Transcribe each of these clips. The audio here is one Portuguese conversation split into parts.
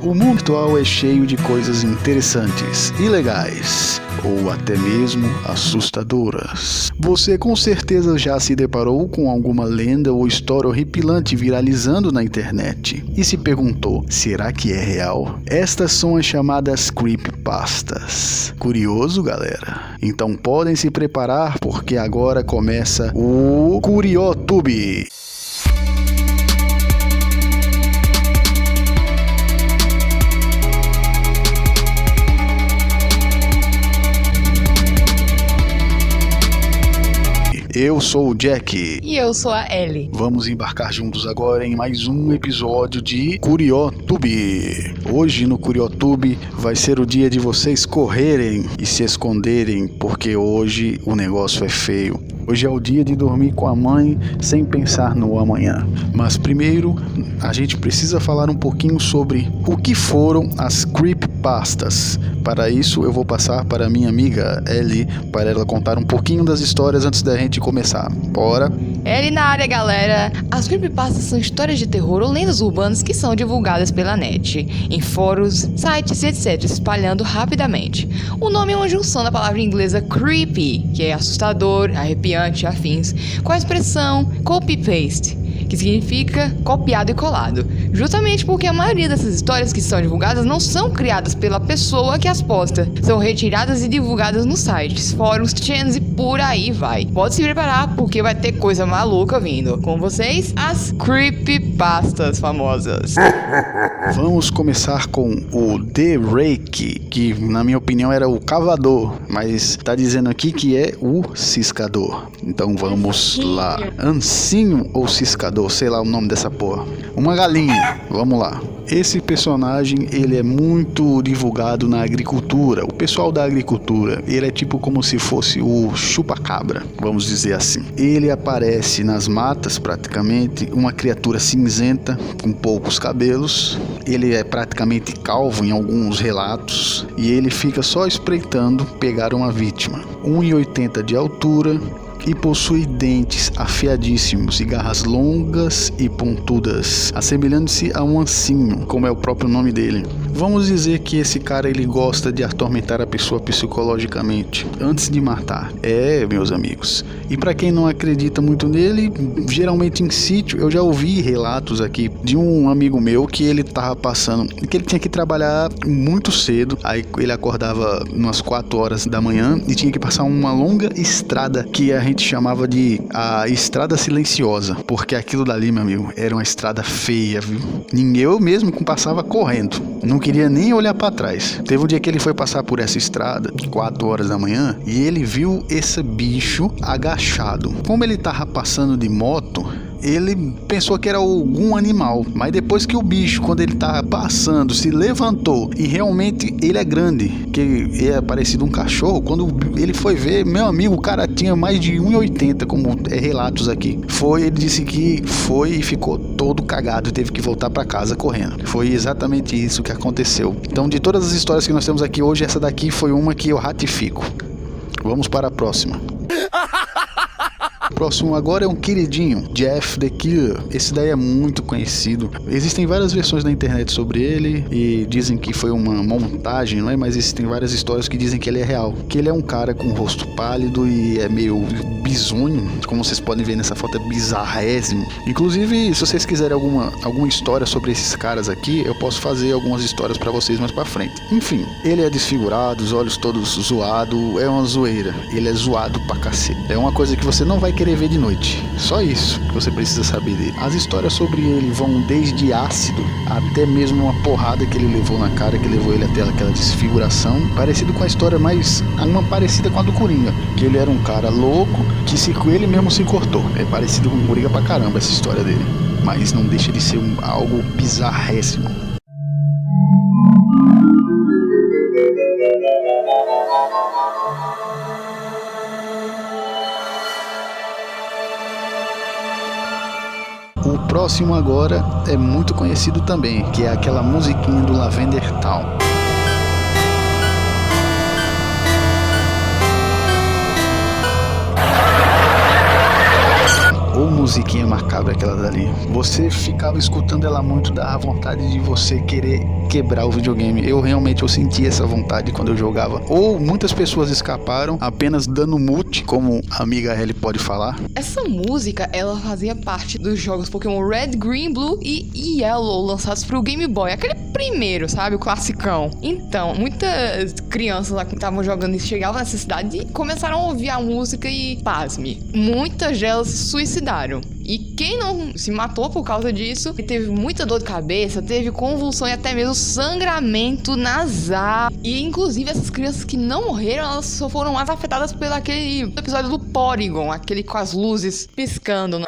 O mundo atual é cheio de coisas interessantes, ilegais ou até mesmo assustadoras. Você com certeza já se deparou com alguma lenda ou história horripilante viralizando na internet e se perguntou, será que é real? Estas são as chamadas creepypastas. Curioso, galera? Então podem se preparar porque agora começa o Curiotube. Eu sou o Jack. E eu sou a Ellie. Vamos embarcar juntos agora em mais um episódio de Curiotube. Hoje no Curiotube vai ser o dia de vocês correrem e se esconderem, porque hoje o negócio é feio. Hoje é o dia de dormir com a mãe sem pensar no amanhã. Mas primeiro, a gente precisa falar um pouquinho sobre o que foram as creepypastas. Para isso, eu vou passar para minha amiga Ellie, para ela contar um pouquinho das histórias antes da gente começar. Bora? Ellie na área, galera. As creepypastas são histórias de terror ou lendas urbanas que são divulgadas pela net, em fóruns, sites e etc, espalhando rapidamente. O nome é uma junção da palavra inglesa creepy, que é assustador, arrepiante, afins, com a expressão copy-paste, que significa copiado e colado, justamente porque a maioria dessas histórias que são divulgadas não são criadas pela pessoa que as posta, são retiradas e divulgadas nos sites, fóruns, channels e por aí vai. Pode se preparar porque vai ter coisa maluca vindo. Com vocês, as creepypastas famosas. Vamos começar com o The Rake, que na minha opinião era o cavador, mas tá dizendo aqui que é o ciscador. Então vamos lá. Ancinho ou ciscador, sei lá o nome dessa porra. Uma galinha, vamos lá. Esse personagem, ele é muito divulgado na agricultura. O pessoal da agricultura, ele é tipo como se fosse o chupa-cabra, vamos dizer assim. Ele aparece nas matas praticamente, uma criatura cinzenta com poucos cabelos. Ele é praticamente calvo em alguns relatos e ele fica só espreitando pegar uma vítima. 1,80 de altura e possui dentes afiadíssimos e garras longas e pontudas, assemelhando-se a um ancinho, como é o próprio nome dele. Vamos dizer que esse cara ele gosta de atormentar a pessoa psicologicamente antes de matar. Meus amigos. E para quem não acredita muito nele, geralmente em sítio, eu já ouvi relatos aqui de um amigo meu que ele tava passando, que ele tinha que trabalhar muito cedo, aí ele acordava umas 4 horas da manhã e tinha que passar uma longa estrada que a gente chamava de a estrada silenciosa, porque aquilo dali, meu amigo, era uma estrada feia, viu? Eu mesmo passava correndo, não queria nem olhar para trás. Teve um dia que ele foi passar por essa estrada, 4 horas da manhã, e ele viu esse bicho agachado. Como ele tava passando de moto, ele pensou que era algum animal, mas depois que o bicho, quando ele tava passando, se levantou e realmente ele é grande, que é parecido um cachorro, quando ele foi ver, meu amigo, o cara tinha mais de 1,80, como é relatos aqui. Ele disse que foi e ficou todo cagado e teve que voltar para casa correndo. Foi exatamente isso que aconteceu. Então, de todas as histórias que nós temos aqui hoje, essa daqui foi uma que eu ratifico. Vamos para a próxima. O próximo agora é um queridinho, Jeff the Killer. Esse daí é muito conhecido. Existem várias versões na internet sobre ele e dizem que foi uma montagem, não é? Mas existem várias histórias que dizem que ele é real. Que ele é um cara com o rosto pálido e é meio bizonho, como vocês podem ver nessa foto, é bizarrésimo. Inclusive, se vocês quiserem alguma história sobre esses caras aqui, eu posso fazer algumas histórias pra vocês mais pra frente. Enfim, ele é desfigurado, os olhos todos zoados, é uma zoeira. Ele é zoado pra cacete. É uma coisa que você não vai querer ver de noite. Só isso que você precisa saber dele. As histórias sobre ele vão desde ácido até mesmo uma porrada que ele levou na cara, que levou ele até aquela desfiguração, parecido com a história uma parecida com a do Coringa, que ele era um cara louco que ele mesmo se cortou. É parecido com o Coringa pra caramba essa história dele, mas não deixa de ser algo bizarríssimo. O próximo agora é muito conhecido também, que é aquela musiquinha do Lavender Town. Ou musiquinha macabra aquela dali. Você ficava escutando ela muito, dava vontade de você querer quebrar o videogame. Eu senti essa vontade quando eu jogava. Ou muitas pessoas escaparam apenas dando mute, como a amiga Ellie pode falar. Essa música, ela fazia parte dos jogos Pokémon Red, Green, Blue e Yellow, lançados pro Game Boy. Aquele primeiro, sabe? O classicão. Então, muitas crianças lá que estavam jogando e chegavam nessa cidade e começaram a ouvir a música e, pasme, muitas delas se suicidaram. E quem não se matou por causa disso, teve muita dor de cabeça, teve convulsão e até mesmo sangramento nasal. E inclusive essas crianças que não morreram, elas só foram mais afetadas pelo aquele episódio do Porygon, aquele com as luzes piscando.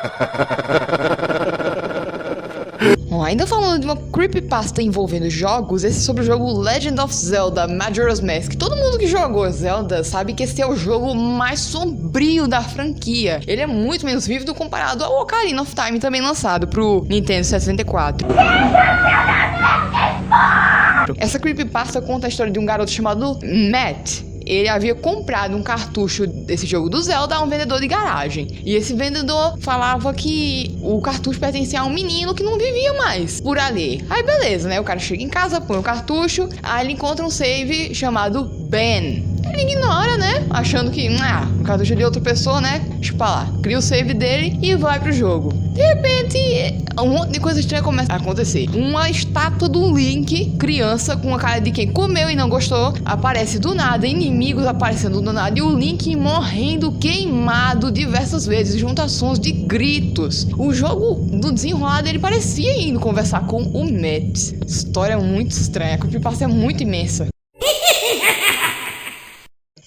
Bom, ainda falando de uma creepypasta envolvendo jogos, esse é sobre o jogo Legend of Zelda Majora's Mask. Todo mundo que jogou Zelda sabe que esse é o jogo mais sombrio da franquia. Ele é muito menos vívido comparado ao Ocarina of Time, também lançado pro Nintendo 64. Essa creepypasta conta a história de um garoto chamado Matt. Ele havia comprado um cartucho desse jogo do Zelda a um vendedor de garagem. E esse vendedor falava que o cartucho pertencia a um menino que não vivia mais por ali. Aí beleza, né? O cara chega em casa, põe o cartucho, aí ele encontra um save chamado Ben. Ele ignora, né? Achando que, o cartucho é de outra pessoa, né? Deixa pra lá. Cria o save dele e vai pro jogo. De repente, um monte de coisa estranha começa a acontecer. Uma estátua do Link, criança, com a cara de quem comeu e não gostou, aparece do nada, inimigos aparecendo do nada, e o Link morrendo queimado diversas vezes, junto a sons de gritos. O jogo do desenrolado, ele parecia indo conversar com o Matt. História muito estranha, a creepypasta é muito imensa.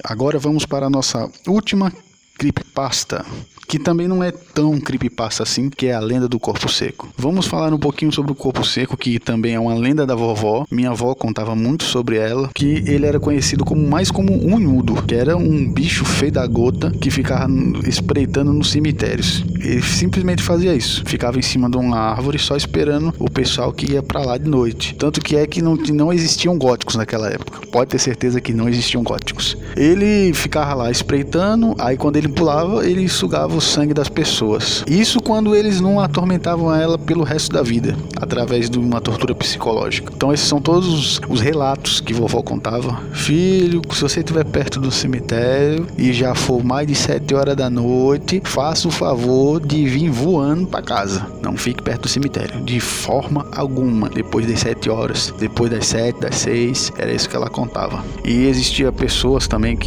Agora vamos para a nossa última creepypasta, que também não é tão creepypasta assim, que é a lenda do corpo seco. Vamos falar um pouquinho sobre o corpo seco, que também é uma lenda da vovó. Minha avó contava muito sobre ela, que ele era conhecido mais como um unhudo, que era um bicho feio da gota que ficava espreitando nos cemitérios. Ele simplesmente fazia isso, ficava em cima de uma árvore só esperando o pessoal que ia pra lá de noite. Tanto que é que não existiam góticos naquela época. Pode ter certeza que não existiam góticos. Ele ficava lá espreitando, aí quando ele pulava, ele sugava o sangue das pessoas. Isso quando eles não atormentavam ela pelo resto da vida, através de uma tortura psicológica. Então esses são todos os relatos que vovó contava. Filho, se você estiver perto do cemitério e já for mais de 7 horas da noite, faça o favor de vir voando para casa. Não fique perto do cemitério, de forma alguma. Depois das 7 horas, depois das 7, das 6, era isso que ela contava. E existia pessoas também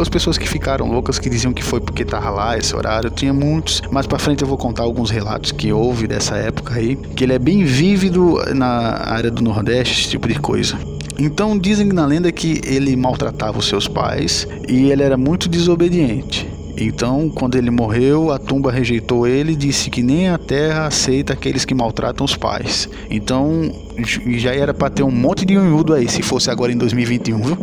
as pessoas que ficaram loucas, que diziam que foi porque tava lá esse horário. Tinha muitos, mais pra frente eu vou contar alguns relatos que houve dessa época aí, que ele é bem vívido na área do Nordeste, esse tipo de coisa. Então dizem na lenda que ele maltratava os seus pais e ele era muito desobediente. Então, quando ele morreu, a tumba rejeitou ele e disse que nem a terra aceita aqueles que maltratam os pais. Então, já era pra ter um monte de unhudo aí, se fosse agora em 2021, viu?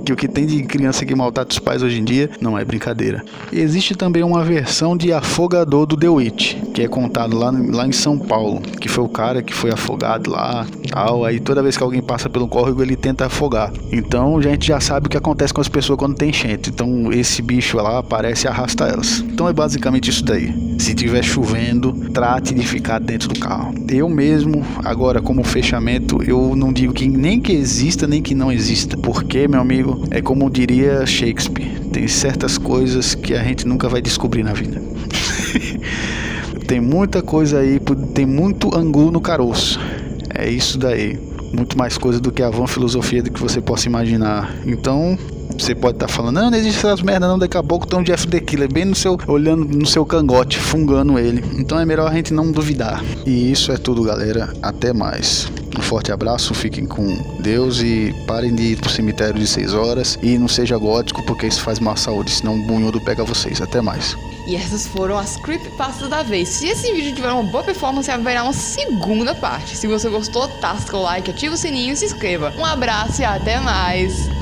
Que o que tem de criança que maltrata os pais hoje em dia não é brincadeira. E existe também uma versão de Afogador do The Witch, que é contado lá em São Paulo, que foi o cara que foi afogado lá, tal. Aí toda vez que alguém passa pelo córrego, ele tenta afogar. Então, a gente já sabe o que acontece com as pessoas quando tem enchente. Então, esse bicho lá aparece e arrasta elas. Então é basicamente isso daí. Se tiver chovendo, trate de ficar dentro do carro. Eu mesmo, agora como fechamento, eu não digo que nem que exista, nem que não exista. Porque, meu amigo, é como diria Shakespeare. Tem certas coisas que a gente nunca vai descobrir na vida. Tem muita coisa aí, tem muito angu no caroço. É isso daí. Muito mais coisa do que a vã filosofia do que você possa imaginar. Então, você pode estar falando, não existe essas merda não, daqui a pouco tem um Jeff the Killer bem olhando no seu cangote, fungando ele. Então é melhor a gente não duvidar. E isso é tudo, galera. Até mais. Um forte abraço, fiquem com Deus e parem de ir pro cemitério de 6 horas e não seja gótico, porque isso faz má saúde, senão o bunhudo pega vocês. Até mais. E essas foram as creepypastas da vez. Se esse vídeo tiver uma boa performance, haverá uma segunda parte. Se você gostou, tasca o like, ativa o sininho e se inscreva. Um abraço e até mais!